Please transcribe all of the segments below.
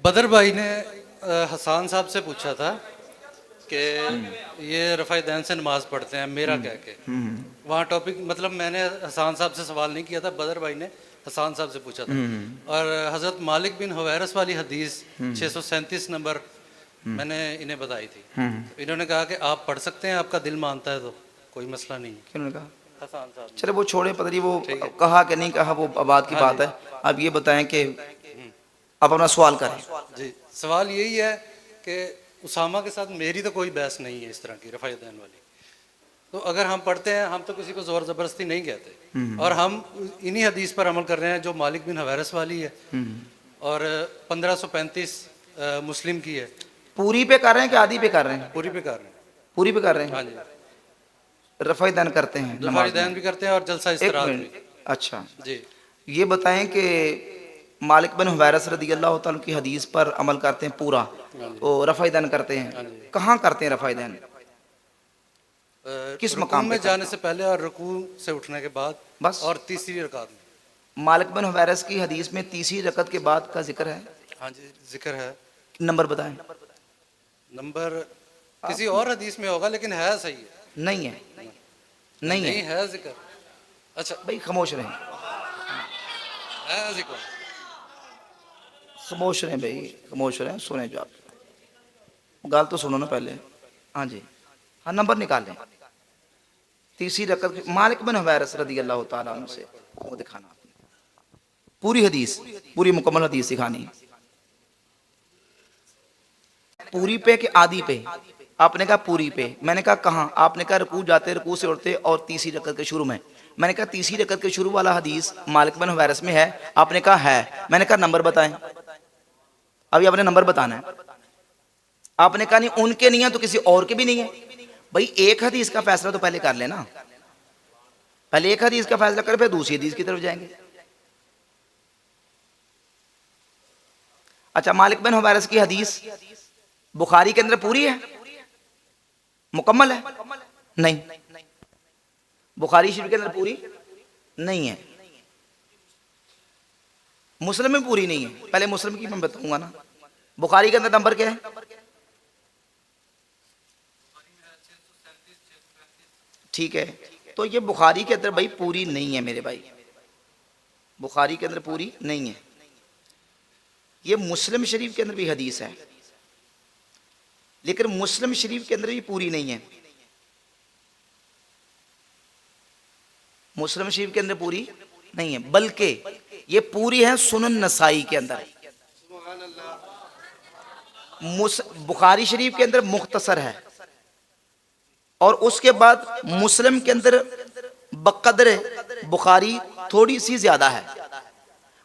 बदर भाई ने हसान साहब से पूछा था कि ये रफ़ाई दैन से नमाज पढ़ते हैं, मेरा कह के वहाँ टॉपिक, मतलब मैंने हसान साहब से सवाल नहीं किया था, बदर भाई ने हसान साहब से पूछा था। और हज़रत मालिक बिन हुवैरस वाली हदीस 637 नंबर मैंने इन्हें बताई थी। तो इन्होंने कहा कि आप पढ़ सकते हैं, आपका दिल मानता है तो कोई मसला नहीं है। क्यों कहा? हसान साहब ने। चलो वो छोड़े, पता नहीं वो ठीक है। कहा कि नहीं कहा, वो बात की हाँ बात जी। है। अब ये बताएं कि आप अपना सवाल करें। जी, सवाल यही है कि उसामा के साथ मेरी तो कोई बहस नहीं है इस तरह की रफ़ाई दैन वाली। तो अगर हम पढ़ते हैं, हम तो किसी को ज़ोर ज़बरदस्ती नहीं कहते, और हम इन्हीं हदीस पर अमल कर रहे हैं जो मालिक बिन हवैरस वाली है और 1535 मुस्लिम की है। पूरी पे कर रहे हैं कि आधी पे कर रहे हैं? पूरी पे कर रहे हैं। पूरी पे कर रहे हाँ हैं। जी, रफ़ाई दान करते हैं रफ़ाई नमाज दैन में? भी करते हैं और जलसा एक इस्तरात भी। मिनट, अच्छा जी। ये बताएं कि मालिक बिन हुवैरस रदी अल्लाह तआला की हदीस पर अमल करते हैं पूरा, हाँ जी। तो रफ़ाई दान करते हैं, हाँ जी। कहाँ करते हैं रफ़ाई दान? किस रुकू मकाम पे में करते जाने से हैं? पहले और रुकू से उठने के बाद बस और तीसरी रकात में। मालिक बिन हुवैरस की हदीस में तीसरी रकत के बाद का जिक्र है। हाँ जी, जिक्र है। नंबर बताएं। नंबर किसी आप और हदीस में होगा, लेकिन है सही है। नहीं है, नहीं नहीं नहीं, है है जिक्र। अच्छा, भाई, खामोश रहें, है जिक्र। खामोश रहें भाई, खामोश रहें, सुने जो आप गाल तो सुनो ना पहले। हाँ जी, हाँ नंबर निकाल लें। तीसरी रकत के मालिक बिन हुवैरस रदी अल्लाह तआला अन्हु से वो दिखाना आपने। पूरी हदीस, पूरी मुकम्मल हदीस दिखानी है। पूरी पे कि आधी पे? आपने कहा पूरी पे, मैंने कहा कहाँ? आपने कहा रुकू जाते, रुकू से उठते और तीसरी रकत के शुरू में। मैंने कहा तीसरी रकत के शुरू वाला हदीस मालिक बिन हुवैरस में है? आपने कहा है। मैंने कहा नंबर बताएं। अभी आपने नंबर बताना है। आपने कहा नहीं उनके नहीं है तो किसी और के भी नहीं है। भाई एक हदीस का फैसला तो पहले कर लेना, पहले एक हदीस का फैसला करें, फिर दूसरी हदीस की तरफ जाएंगे। अच्छा, मालिक बिन हुवैरस की हदीस बुखारी के अंदर पूरी है, मुकम्मल है? नहीं, बुखारी शरीफ के अंदर पूरी नहीं है, मुस्लिम में पूरी नहीं है। पहले मुस्लिम की मैं बताऊंगा ना। बुखारी के अंदर नंबर क्या है? ठीक है, तो ये बुखारी के अंदर भाई पूरी नहीं है मेरे भाई, बुखारी के अंदर पूरी नहीं है। ये मुस्लिम शरीफ के अंदर भी हदीस है, लेकिन मुस्लिम शरीफ के अंदर भी पूरी नहीं है। मुस्लिम शरीफ के अंदर पूरी नहीं है, बल्कि ये पूरी है सुनन नसाई के अंदर। बुखारी शरीफ के अंदर मुख्तसर है, और उसके बाद मुस्लिम के अंदर बकदर बुखारी थोड़ी सी ज्यादा है।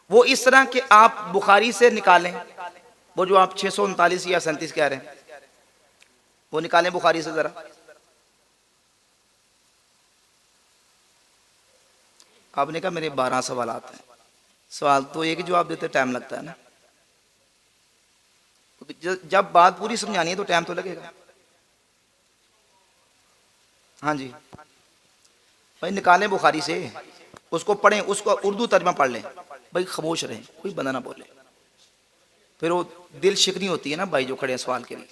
वो इस तरह के आप बुखारी से निकालें, वो जो आप 639 या 37 कह रहे हैं, वो निकालें बुखारी से जरा। आपने कहा मेरे 12 सवाल आते हैं, सवाल तो एक ही जवाब देते टाइम लगता है ना, जब बात पूरी समझानी है तो टाइम तो लगेगा। हाँ जी भाई, निकालें बुखारी से, उसको पढ़ें, उसको उर्दू तर्जमा पढ़ लें। भाई खामोश रहें, कोई बंदा ना बोले, फिर वो दिल शिकनी होती है ना भाई जो खड़े हैं सवाल के लिए।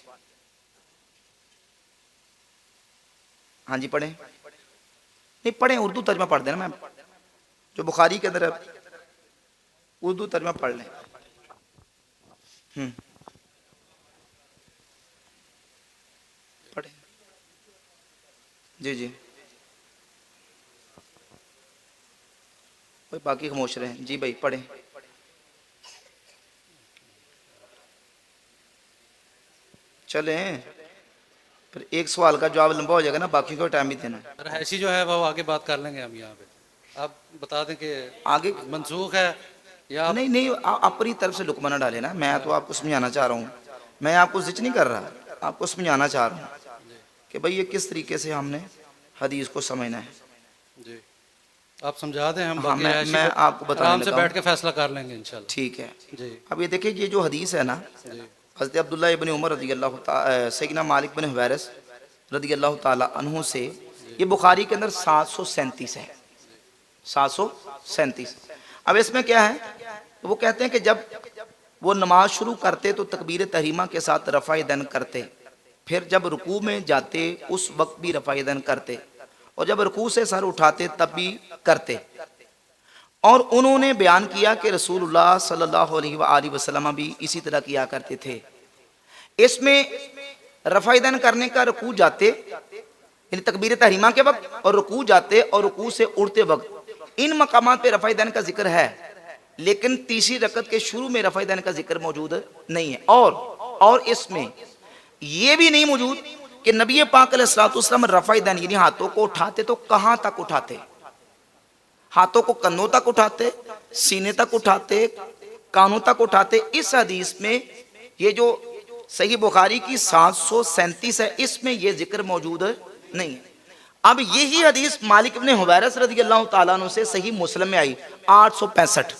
हाँ जी पढ़ें, नहीं पढ़ें, उर्दू तर्जमा पढ़ देना। मैं जो बुखारी के अंदर उर्दू तर्जमा पढ़ लें। पढ़ें जी जी, कोई बाकी खामोश रहें जी भाई, पढ़ें। चलें, फिर एक सवाल का जवाब लंबा हो जाएगा ना, बाकी को टाइम भी देना है। रहसी जो है वो आगे बात कर लेंगे हम यहाँ पे। आप बता दें कि आगे मनसूख है या आप। नहीं नहीं, अपनी तरफ से लुकमा ना डाले ना, मैं तो आपको समझाना चाह रहा हूँ, मैं आपको जिच नहीं कर रहा, आपको समझाना चाह रहा हूँ कि भाई ये किस तरीके से हमने हदीस को समझना है। जी, आप समझा दें, हम हाँ, बाकी रहसी मैं को आपको बताने आराम से लगा बैठ हूँ। के फैसला कर लेंगे इंशाल्लाह। ठीक है, जी अब ये देखिए, ये जो हदीस है ना, जी हज़रत अब्दुल्लाह इब्न उमर रज़ी अल्लाह सैयदना मालिक बिन हुवैरस रज़ी अल्लाह ताला अन्हु से, ये बुखारी के अंदर 737 है, 737। अब इसमें क्या है, वो कहते हैं कि जब वो नमाज शुरू करते तो तकबीर तहरीमा के साथ रफ़ा यदैन करते, फिर जब रुकू में जाते उस वक्त भी रफ़ा यदैन करते, और जब रुकू से सर उठाते तब भी करते। और उन्होंने बयान किया कि रसूलुल्लाह सल्लल्लाहु अलैहि वसल्लम भी इसी तरह किया करते थे। इसमें रफ़ा यदैन करने का रुकू जाते यानी तकबीर तहरीमा के वक्त, और रुकू जाते और रुकू से उड़ते वक्त, इन मकामात पे रफ़ा यदैन का जिक्र है, लेकिन तीसरी रकत के शुरू में रफ़ा यदैन का जिक्र मौजूद नहीं है। और इसमें यह भी नहीं मौजूद कि नबी पाक अलैहिस्सलातु वस्सलाम रफ़ा यदैन यानी हाथों को उठाते तो कहां तक उठाते, हाथों को कंधों तक उठाते, सीने तक उठाते, कानों तक उठाते। इस हदीस में ये जो सही बुखारी की 737 है, इसमें यह जिक्र मौजूद नहीं है। अब यही हदीस मालिक इब्न हुवैरस रज़ियल्लाहु ताला अन्हु से सही मुस्लिम में आई 865।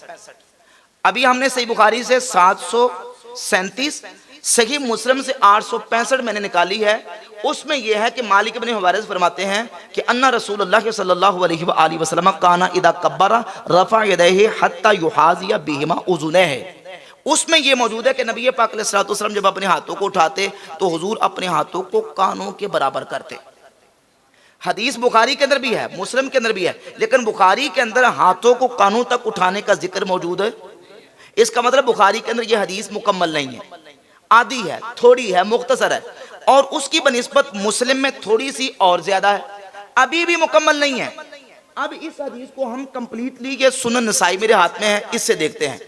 अभी हमने सही बुखारी से 737, सही मुस्लिम से 865 मैंने निकाली है। उसमें यह है कि मालिक इब्न हुवैरस फरमाते हैं कि अन्ना रसूलुल्लाह सल्लल्लाहु अलैहि वसल्लम काना इदा कब्बरा रफ़ा यदैहि हत्ता युहाज़िया बिहिमा उज़ुनैहि। उसमें यह मौजूद है कि नबी पाक अलैहिस्सलातु वस्सलाम जब अपने हाथों को उठाते तो हुजूर अपने हाथों को कानों के बराबर करते। हदीस बुखारी के अंदर भी है, मुस्लिम के अंदर भी है, लेकिन बुखारी के अंदर हाथों को कानों तक उठाने का जिक्र मौजूद है। इसका मतलब बुखारी के अंदर यह हदीस मुकम्मल नहीं है, आधी है, थोड़ी है, मुख्तसर है, और उसकी बनिस्बत मुस्लिम में थोड़ी सी और ज्यादा है, अभी भी मुकम्मल नहीं है। अब इस हदीस को हम कंप्लीटली, ये सुनन नसाई मेरे हाथ में है, इससे देखते हैं।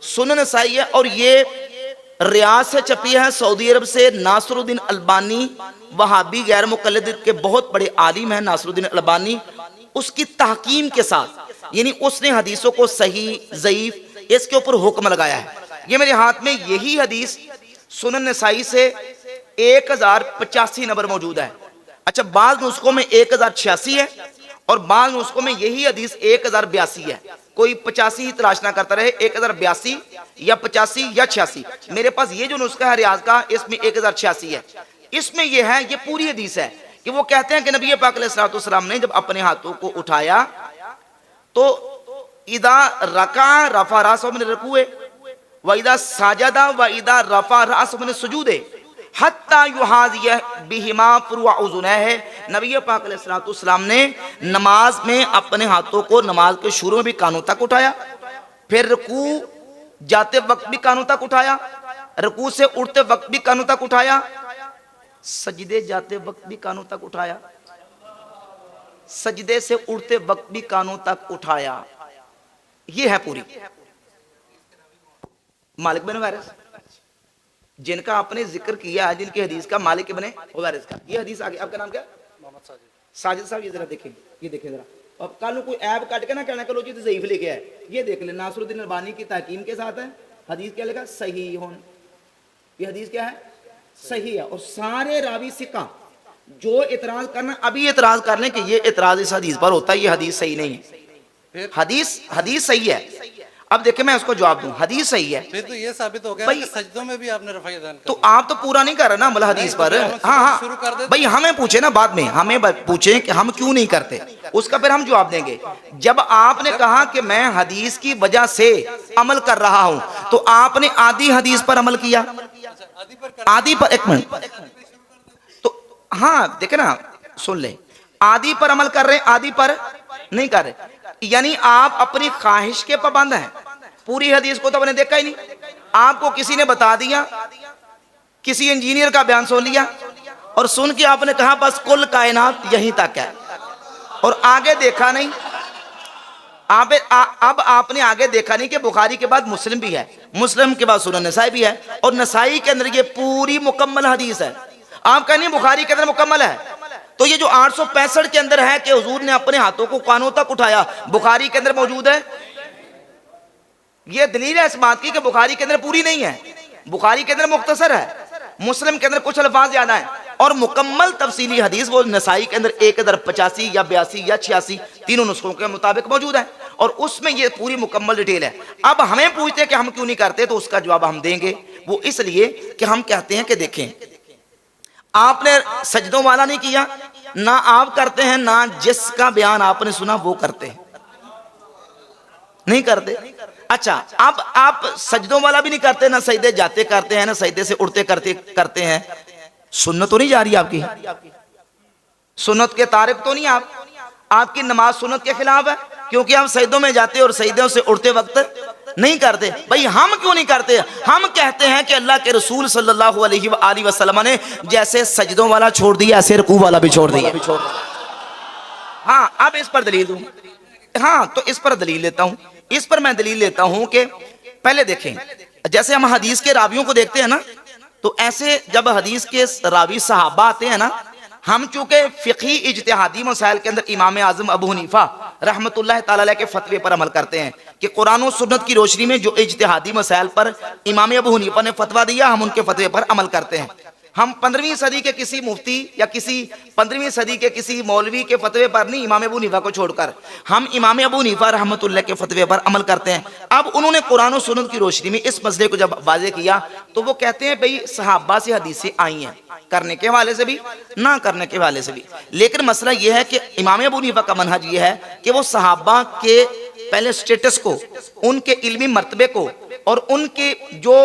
सुनन नसाई है और ये रियाज से छपी है, सऊदी अरब से। नासरुद्दीन अलबानी वहाबी गैर मुकल्लिद के बहुत बड़े आलिम हैं नासरुद्दीन अलबानी, उसकी तहकीम के साथ, यानी उसने हदीसों को सही ज़ईफ इसके ऊपर हुक्म लगाया है। ये मेरे हाथ में यही हदीस सुनन नसाई से 1085 नंबर मौजूद है। अच्छा, बाज़ नुस्खों में 1086 है और बाज़ नुस्खों में यही हदीस 1082 है। कोई 85 ही तलाश ना करता रहे, 1082 या 85 या 86। मेरे पास ये जो नुस्खा है रियाज का, इसमें 1086 है। इसमें यह है, ये पूरी हदीस है कि वो कहते हैं कि नबी पाक अलैहिस्सलातु वस्सलाम ने जब अपने हाथों को उठाया तो इदा रका रफा रासहु मिन रुकूए व इदा साजदा व इदा रफा रासहु मिन सुजूदे हत्ता युहाज़िया बिहिमा फुरुअ उज़ुनैहि। नबी पाक अलैहिस्सलातु वस्सलाम ने नमाज में अपने हाथों को नमाज के शुरू में भी कानों तक उठाया, फिर रुकू जाते वक्त भी कानों तक उठाया, रुकू से उठते वक्त भी कानों तक उठाया, सजदे जाते वक्त भी कानों तक उठाया, सजदे से उठते वक्त भी कानों तक उठाया। ये है पूरी मालिक बिन हुवैरस, जिनका आपने जिक्र किया है, जिनकी हदीस का मालिक इब्न हुवैरस का ये हदीस आगे। आपका नाम क्या? मोहम्मद साजिद। साजिद साहब, ये जरा देखें, ये देखें जरा। अब कल कोई ऐप काट के ना कहना करो जी तो ज़ईफ लेके आए, ये देख ले, नासरुद्दीन अलबानी की तहकीम के साथ है। हदीस क्या लिखा? सही होन। ये हदीस क्या है? सही है। और सारे रावी सिक्का जो इतराज करना, अभी इतराज कर लें कि ये इतराज इस हदीस पर होता है, ये हदीस सही नहीं है। हदीस सही है। अब देखिए मैं उसको जवाब दूं, हदीस सही है, फिर तो ये साबित हो गया कि सजदों में भी आपने रफ़ा यदैन तो आप तो पूरा नहीं कर रहे ना अमल हदीस पर। हाँ शुरू कर दे भाई, हमें पूछे ना बाद में, हमें पूछे कि हम क्यों नहीं करते, उसका फिर हम जवाब देंगे। जब आपने कहा कि मैं हदीस की वजह से अमल कर रहा हूं, तो आपने आधी हदीस पर अमल किया, आधी पर, एक मिनट, तो हाँ देखे ना, सुन ले, आधी पर अमल कर रहे हैं, आधी पर नहीं कर रहे, यानी आप अपनी ख्वाहिश के पाबंद हैं। पूरी हदीस को तो आपने देखा ही नहीं, आपको किसी ने बता दिया, किसी इंजीनियर का बयान सुन लिया और सुन के आपने कहा बस कुल कायनात यहीं तक है, और आगे देखा नहीं। अब आपने आगे देखा नहीं कि बुखारी के बाद मुस्लिम भी है, मुस्लिम के बाद सुनन नसाई भी है, और नसाई के अंदर ये पूरी मुकम्मल हदीस है। आप कहनी बुखारी के अंदर मुकम्मल है, तो ये जो 865 के अंदर है कि हुजूर ने अपने हाथों को कानों तक उठाया, बुखारी के अंदर मौजूद है। ये दलील है इस बात की कि बुखारी के अंदर पूरी नहीं है, बुखारी के अंदर मुख्तसर है, मुस्लिम के अंदर कुछ अल्फाज ज्यादा है, और मुकम्मल तफसीली हदीस वो नसाई के अंदर 1085 या 82 या 86 तीनों नुस्खों के मुताबिक मौजूद है, और उसमें ये पूरी मुकम्मल डिटेल है। अब हमें पूछते हैं कि हम क्यों नहीं करते, तो उसका जवाब हम देंगे। वो इसलिए कि हम कहते हैं कि देखें, आपने सजदों वाला नहीं किया, ना आप करते हैं, ना जिसका बयान आपने सुना वो करते हैं, नहीं करते। अच्छा, अब आप सजदों वाला भी नहीं करते, ना सजदे जाते करते हैं, ना सजदे से उड़ते करते हैं। सुन्नत तो नहीं जा रही आपकी, सुन्नत के तारिक तो नहीं आप, आपकी नमाज सुन्नत के खिलाफ है, क्योंकि हम सजदों में जाते और सजदों से उड़ते वक्त नहीं करते। भाई हम क्यों नहीं करते? हम कहते हैं कि अल्लाह के रसूल सल्लल्लाहु अलैहि वसल्लम ने जैसे सजदों वाला छोड़ दिया, ऐसे रुकू वाला भी छोड़ दिया। हाँ, अब इस पर दलील दूं। हाँ, तो इस पर दलील लेता हूं। इस पर मैं दलील लेता हूं कि पहले देखें, जैसे हम हदीस के रावियों को देखते हैं ना, तो ऐसे जब हदीस के रावी सहाबा आते हैं ना, हम चूंकि फिक़ही इज्तिहादी मसाइल के अंदर इमाम आज़म अबू हनीफा रहमतुल्लाह ताला अलैह के फतवे पर अमल करते हैं कि कुरान और सुन्नत की रोशनी में जो इज्तिहादी मसाइल पर इमाम अबू हनीफा ने फतवा दिया, हम उनके फतवे पर अमल करते हैं। हम 15वीं सदी के किसी मुफ्ती या किसी 15वीं सदी के किसी मौलवी के फतवे पर नहीं, इमाम अबू हनीफा को छोड़कर हम इमाम अबू हनीफा रहमतुल्लाह के फतवे पर अमल करते हैं। अब उन्होंने कुरान और सुन्नत की रोशनी में इस मसले को जब वाज़ेह किया, तो वो कहते हैं भाई सहाबा से हदीसें आई हैं, करने के हवाले से भी, ना करने के हवाले से भी। लेकिन मसला यह है कि इमाम अबू हनीफा का मनहज ये है कि वो सहाबा के पहले स्टेटस को, उनके इल्मी मर्तबे को और उनके जो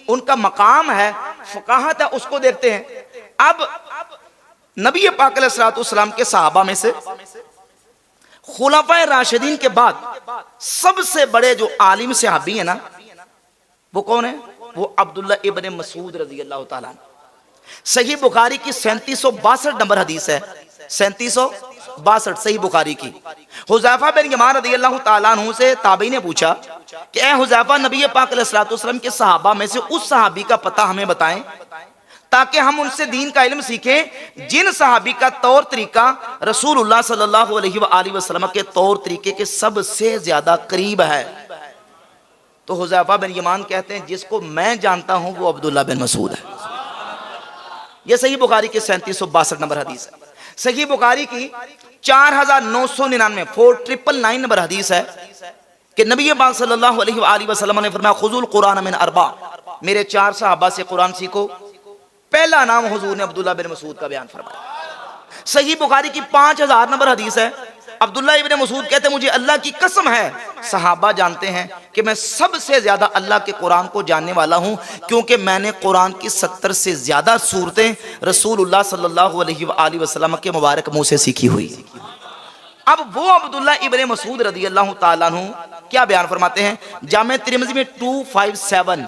उनका मकाम है, फ़क़ाहत है, उसको देखते हैं। अब नबी पाक अलैहिस्सलातु वस्सलाम के सहाबा में से खुलाफाए राशिदीन के बाद सबसे बड़े जो आलिम सहाबी है ना, वो कौन है? वो अब्दुल्ला इब्न मसूद रज़ी अल्लाह ताला। सही बुखारी की 3762 नंबर हदीस है, 3762 सही बुखारी की। हुज़ैफा बिन यमान रज़ियल्लाहु ताला अन्हु से ताबई ने पूछा कि ए हुज़ैफा, नबी पाक अलैहिस्सलातु वस्सलाम के सहाबा में से उस सहाबी का पता हमें बताएं ताकि हम उनसे दीन का इल्म सीखें जिन सहाबी का तौर तरीका रसूलुल्लाह सल्लल्लाहु अलैहि वसल्लम के तौर तरीके के सबसे ज्यादा करीब है। तो हुज़ैफा बिन यमान कहते हैं जिसको मैं जानता हूं वो अब्दुल्ला बिन मसूद है। यह सही बुखारी के 3762 नंबर हदीस है। सही बुखारी की 4999 4999 नंबर हदीस है कि नबी पाक सल्लल्लाहु अलैहि वसल्लम ने फरमाया खुज़ुल कुरान मिन अरबा, मेरे 4 सहाबा से कुरान सीखो। पहला नाम हुजूर ने अब्दुल्ला बिन मसूद का बयान फरमाया। सही बुखारी की 5000 नंबर हदीस है। अब्दुल्ला इब्न मसूद कहते मुझे अल्लाह की कसम है, सहाबा जानते हैं कि मैं सबसे ज्यादा अल्लाह के कुरान को जानने वाला हूं, क्योंकि मैंने कुरान की 70 से ज्यादा सूरतें रसूलुल्लाह सल्लल्लाहु अलैहि वसल्लम के मुबारक मुंह से सीखी हुई। अब वो अब्दुल्ला इब्न मसूद रज़ियल्लाहु ताला अन्हु क्या बयान फरमाते हैं? जामे तिरमिज़ी में 257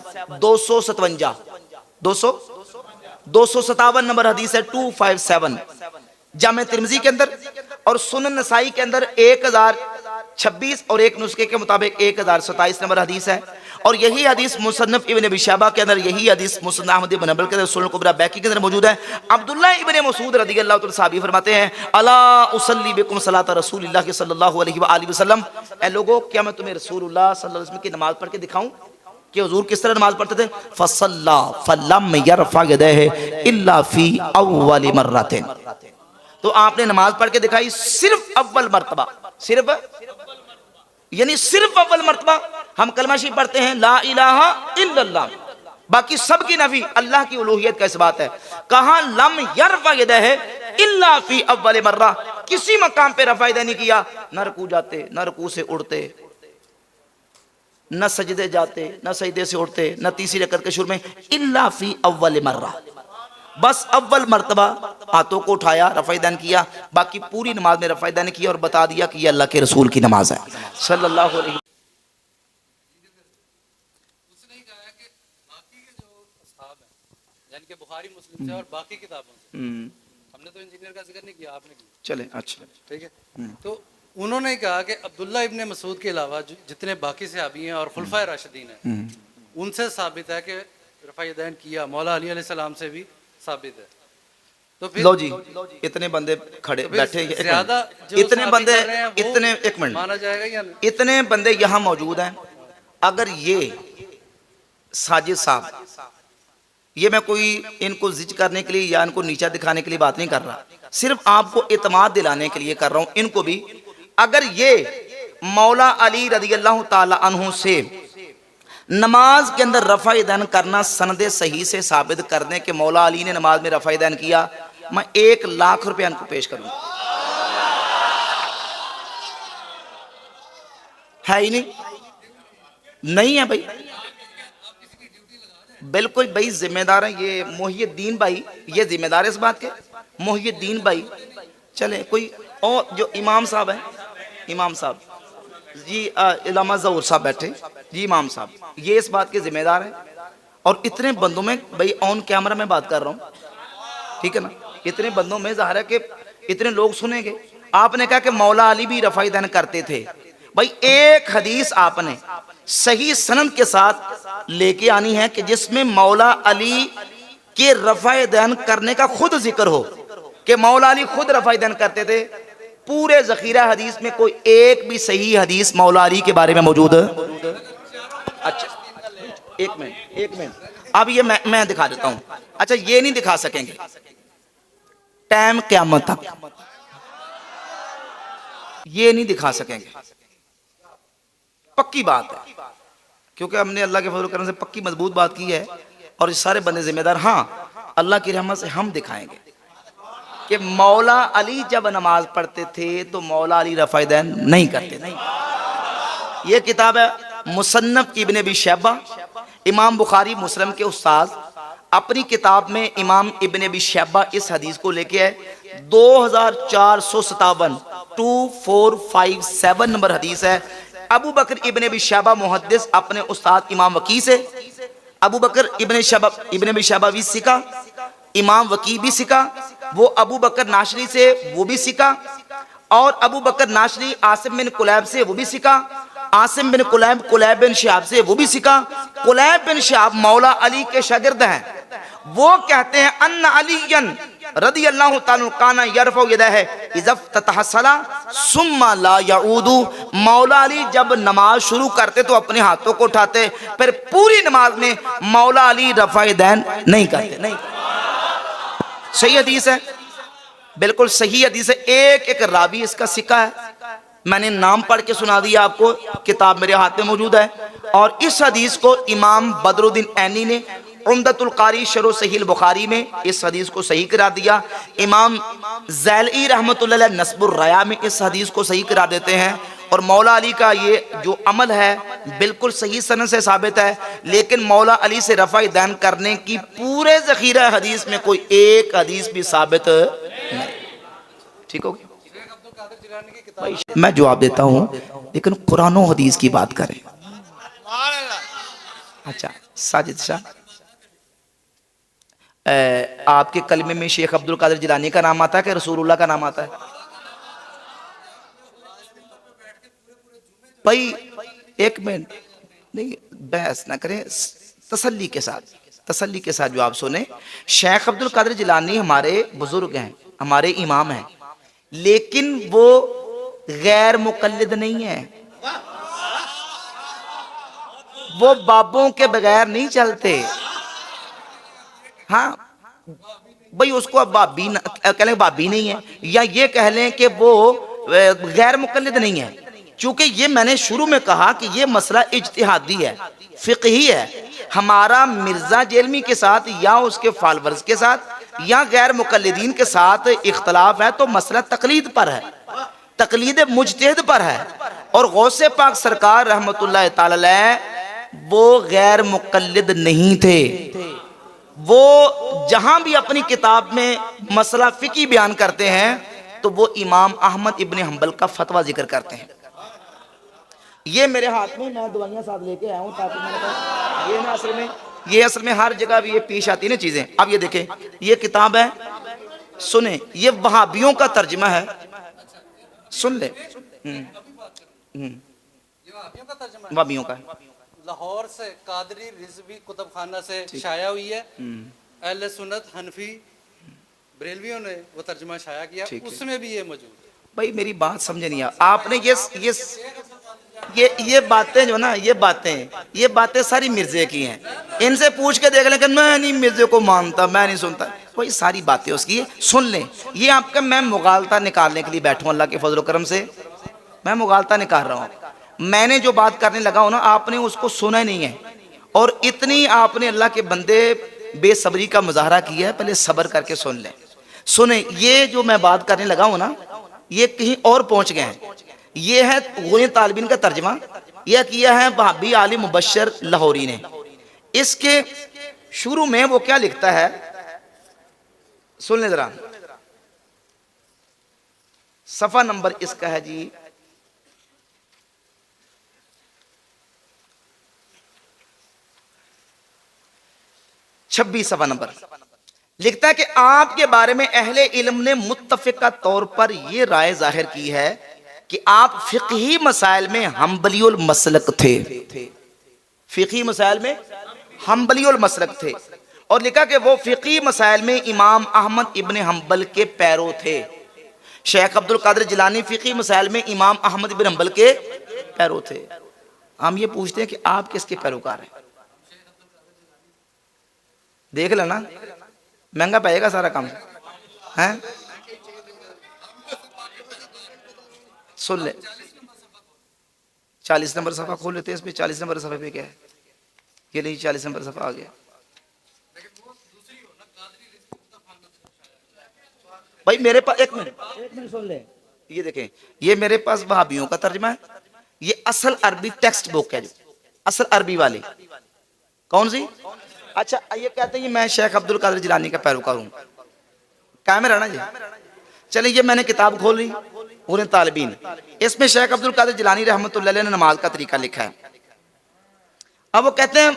257 नंबर हदीस है, 257 जामे तिरमिज़ी के अंदर, और सुनन नसाई के अंदर 1026 और एक नुस्खे के मुताबिक 1027 नंबर हदीस है। और यही हदीस मुसन्नफ इब्न अबी शैबा के अंदर, यही हदीस मुसन्नद अहमद इब्न हंबल के अंदर, सुनन कुबरा बैकी के अंदर मौजूद है। अब्दुल्ला इब्न मसूद रज़ियल्लाहु तआला साहबी फरमाते हैं अला उसल्ली बिकुम सलात रसूलिल्लाह सल्लल्लाहु अलैहि वसल्लम, ए लोगो क्या मैं तुम्हें रसूलुल्लाह सल्लल्लाहु अलैहि वसल्लम की नमाज पढ़ के दिखाऊं कि हुजूर किस तरह नमाज पढ़ते थे? फसल्ला फलम यरफा यदैहि इल्ला फी अव्वल मर्रतिन, तो आपने नमाज पढ़ के दिखाई सिर्फ अव्वल मर्तबा, सिर्फ यानी सिर्फ अव्वल मर्तबा। हम कलमा शरीफ पढ़ते हैं ला इलाहा इल्लल्लाह, बाकी सब की नफी, अल्लाह की उलूहियत का इस बात है। कहा लम यरफा यदैहि इल्ला फी अव्वल मर्रा, किसी मकाम पे रफा यदै नहीं किया, न रुकू जाते, न रुकू से उड़ते, न सजदे जाते, न सजदे से उड़ते, न तीसरी रकअत के शुरू में, इल्ला फी अव्वल मर्रा, बस अव्वल मर्तबा हाथों को उठाया, रफ़ा-ए-दैन किया, बाकी पूरी नमाज में रफ़ा-ए-दैन किया और बता दिया कि ये अल्लाह के रसूल की नमाज है सल्लल्लाहु अलैहि। उसने कहा है कि बाकी के जो असहाब हैं, यानी कि बुखारी मुस्लिम से और बाकी किताबों से, हमने तो इंजीनियर का जिक्र नहीं किया, आपने किया, चले अच्छा ठीक है। तो उन्होंने कहा कि अब्दुल्ला इब्न मसूद के अलावा जितने बाकी सहाबी हैं और खुलफाए राशिदीन हैं, उनसे साबित है कि रफ़ा-ए-दैन किया, मौला अली अलैहिस्सलाम से भी साबित है। तो फिर लो जी, इतने बंदे खड़े तो बैठे, ज्यादा इतने बंदे, इतने, एक मिनट, माना जाएगा या नहीं? इतने बंदे यहाँ मौजूद हैं। अगर ये साजिद साहब, ये मैं कोई इनको जिज करने के लिए या इनको नीचा दिखाने के लिए बात नहीं कर रहा, सिर्फ आपको इत्मीनाद दिलाने के लिए कर रहा हूं, इनको भी, अगर ये मौला अली रज़ियल्लाहु ताला अन्हु से नमाज के अंदर रफ़ा-ए-दैन करना सनदे सही से साबित कर दें कि मौला अली ने नमाज में रफ़ा-ए-दैन किया, मैं 1 लाख रुपया इनको पेश करूंगा। है ही नहीं, नहीं है भाई, बिल्कुल भाई जिम्मेदार है ये मोहिउद्दीन भाई, ये जिम्मेदार है इस बात के, मोहिउद्दीन भाई। चले कोई और जो इमाम साहब है, इमाम साहब जी, इलामा ज़हूर साहब बैठे जी, इमाम साहब ये इस बात के जिम्मेदार है। और इतने बंदों में भाई ऑन कैमरा में बात कर रहा हूँ, ठीक है ना, इतने बंदों में ज़ाहिर है कि इतने लोग सुनेंगे। आपने कहा कि मौला अली भी रफ़ाई दैन करते थे, भाई एक हदीस आपने सही सनद के साथ लेके आनी है कि जिसमें मौला अली के रफ़ाई दैन करने का खुद जिक्र हो कि मौला अली खुद रफ़ाई दैन करते थे। पूरे ज़ख़ीरा हदीस में कोई एक भी सही हदीस मौला अली के बारे में मौजूद है? अच्छा एक मिनट, अब ये मैं दिखा देता हूं। अच्छा ये नहीं दिखा सकेंगे, टाइम क़यामत तक ये नहीं दिखा सकेंगे, पक्की बात है, क्योंकि हमने अल्लाह के फजल करम से पक्की मजबूत बात की है और इस सारे बंदे जिम्मेदार। हाँ अल्लाह की रहमत से हम दिखाएंगे कि मौला अली जब नमाज पढ़ते थे तो मौला अली रफ़ाई दैन नहीं करते। नहीं, ये किताब है मुसन्नफ इब्न अबी शैबा, इमाम बुखारी मुस्लिम के उस्ताद अपनी किताब में इमाम इब्न अबी शैबा इस हदीस को लेके आए 2457 2457 नंबर हदीस है। अबू बकर इब्न अबी शैबा मुहद्दिस अपने उस्ताद इमाम वकी से, अबू बकर इब्न अबी शैबा भी सीखा, इमाम वकी भी सीखा, वो अबू बकर नाशरी से वो भी सीखा, और अबू बकर नाशरी आसिम बिन कुलैब से वो भी सीखा, आसिम बिन कुलैब बिन शिहाब से वो भी सीखा। कुलैब बिन शिहाब मौला अली के शागिर्द हैं। वो कहते हैं अन्ना अलीयन रदियल्लाहु ताला काना यरफउ यदैहि इज़्फ़तह सला सुम्मा ला यऊदु। मौला अली जब नमाज शुरू करते तो अपने हाथों को उठाते, फिर पूरी नमाज में मौला अली रफ़ाए दैन नहीं करते। नहीं, सही हदीस है, बिल्कुल सही हदीस है। एक एक रावी इसका सिक्का है, मैंने नाम पढ़ के सुना दिया आपको, किताब मेरे हाथ में मौजूद है। और इस हदीस को इमाम बदरुद्दीन ऐनी ने उम्दतुल कारी शरह सहीह बुखारी में इस हदीस को सही करा दिया। इमाम ज़ैली रहमतुल्लाह अलैह नस्बुर रया में इस हदीस को सही करा देते हैं। और मौला अली का ये जो अमल है बिल्कुल सही सनद से साबित है, लेकिन मौला अली से रफ़ाई दैन करने की पूरे ज़ख़ीरा हदीस में कोई एक हदीस भी साबित नहीं। ठीक हो गया? मैं जवाब देता हूं, लेकिन कुरान और हदीस की बात करें। अच्छा साजिद शाह, आपके कलमे में शेख अब्दुल कादिर जिलानी का नाम आता है कि रसूलुल्लाह का नाम आता है? भाई एक मिनट, नहीं बहस ना करें, तसल्ली के साथ जवाब सुने। शेख अब्दुल कादिर जिलानी हमारे बुजुर्ग हैं, हमारे इमाम हैं, लेकिन वो गैर मुकल्लिद नहीं है, वो बाबों के बगैर नहीं चलते। हाँ भाई उसको अब कह लें बाबी नहीं है, या ये कह लें कि वो गैर मुकल्लिद नहीं है, चूंकि ये मैंने शुरू में कहा कि ये मसला इज्तिहादी है, फिक़ही है। हमारा मिर्जा जेलमी के साथ या उसके फॉलोअर्स के साथ या गैर मुकल्लिदीन के साथ इख्तलाफ है तो मसला तकलीद पर है, तकलीद मुजतहिद पर है। और गौसे पाक सरकार रहमतुल्लाह ताला अलैह वो गैर मुकल्लिद नहीं थे। वो जहां भी अपनी किताब में मसला फिकी बयान करते हैं तो वो इमाम अहमद इब्न हंबल का फतवा जिक्र करते हैं। ये मेरे हाथ में, मैं दवाइयां साथ लेके आया हूं ताकि मैंने कहा ये ना असल में हर जगह भी ये पेश आती है ना चीजें। अब ये देखें, ये किताब है, सुने, ये वहाबियों का तर्जुमा है, सुन ले। वहाबियों का लाहौर से कादरी रिजवी कुतुबखाना से शाया हुई है। अहले सुन्नत हनफी बरेलवियों ने वो तर्जुमा शाया किया, उसमें भी ये मौजूद है। भाई मेरी बात समझे नहीं, आपने ये बातें जो ना, ये बातें सारी मिर्जे की हैं। इनसे पूछ के देख लें कि मैं नहीं मिर्जे को मानता, मैं नहीं सुनता, कोई सारी बातें उसकी सुन लें। ये आपका मैं मुगालता निकालने के लिए बैठूं, अल्लाह के फजल करम से मैं मुगालता निकाल रहा हूँ। मैंने जो बात करने लगा हूं ना, आपने उसको सुना नहीं है, और इतनी आपने अल्लाह के बंदे बेसब्री का मुजाहरा किया है, पहले सब्र करके सुन लें। सुने, ये जो मैं बात करने लगा हूं ना, ये कहीं और पहुंच गए हैं। ये है गुने तालिबीन का तर्जमा, यह किया है वहाबी आलिम मुबश्शिर लाहौरी ने। इसके शुरू में वो क्या लिखता है, सुन ले जरा, सफा नंबर इसका है जी 26 सफा नंबर। लिखता है कि आपके बारे में अहले इल्म ने मुत्तफिका तौर पर यह राय जाहिर की है कि आप फिqही मसाइल में हम्बलियुल मसलक थे, फिqही मसाइल में हम्बलियुल मसलक थे। और लिखा कि वो फिqही मसाइल में इमाम अहमद इब्न हम्बल के पैरो थे। शेख अब्दुल कादिर जिलानी फिqही मसाइल में इमाम अहमद इब्न हम्बल के पैरो थे। हम ये पूछते हैं कि आप किसके पैरोकार हैं? देख लेना, महंगा पड़ेगा सारा काम है। सुन ले, 40 नंबर सफा खोल लेते हैं। इसमें 40 नंबर सफे पे क्या है? ये नहीं, 40 नंबर सफा आ गया भाई मेरे पास। एक मिनट सुन ले, ये देखें, ये मेरे पास वहाबियों का तर्जमा है। ये असल अरबी टेक्स्ट बुक है, जो असल अरबी वाली। कौन सी? अच्छा, ये कहते हैं मैं शेख अब्दुल कादिर जिलानी का पैरोकार हूं। कैमरा ना जी, चलिए ये मैंने किताब खोल ली उन्हें तालिबीन, इसमें शेख अब्दुल कादिर जिलानी रहमतुल्लाह अलैह ने नमाज का तरीका लिखा है। अब वो कहते हैं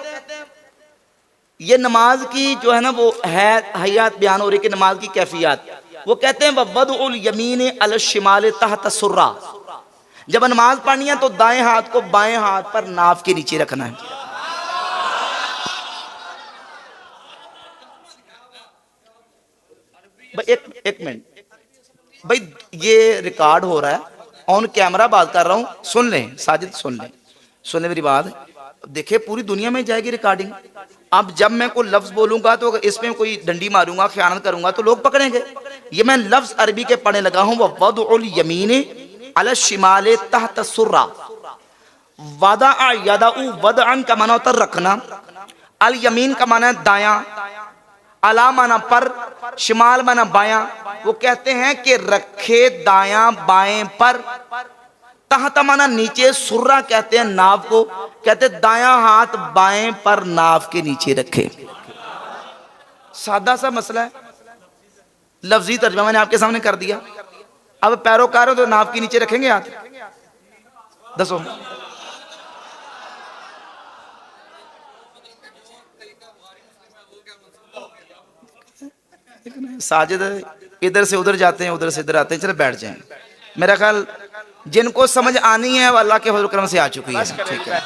ये नमाज की जो है ना वो है हयात बयान हो रही कि नमाज की कैफियत। वो कहते हैं वदउल यमीन अल शिमाल तहत सुर्रा, जब नमाज पढ़नी है तो दाएं हाथ को बाएं हाथ पर नाफ के नीचे रखना है। भाई एक मिनट भाई, ये रिकॉर्ड हो रहा है, ऑन कैमरा बात कर रहा हूं। सुन लें साजिद, सुन ले मेरी बात। देखिए पूरी दुनिया में जाएगी रिकॉर्डिंग। अब जब मैं कोई लफ्ज बोलूंगा तो अगर इसमें कोई डंडी मारूंगा, खयानत करूंगा तो लोग पकड़ेंगे। ये मैं लफ्ज अरबी के पढ़ने लगा हूं। वदउल यमीन अला शिमाल तहत सुर्रा, वदा यदाउ वदअन का माना होता रखना, अल यमीन का माना दायां, अला माना पर, शिमाल माना बायां। वो कहते हैं कि रखे दायां बाएं पर, तहता माना नीचे, सुर्रा कहते हैं नाव को, कहते दायां हाथ बाएं पर नाव के नीचे रखे। सादा सा मसला है, लफ्जी तर्जुमा मैंने आपके सामने कर दिया। अब पैरोकार हो तो नाव के नीचे रखेंगे हाथ? दसो। साजिद इधर से उधर जाते हैं, उधर से इधर आते हैं, चलो बैठ जाएं। मेरा ख्याल जिनको समझ आनी है वो अल्लाह के फजल करम से आ चुकी है। ठीक है।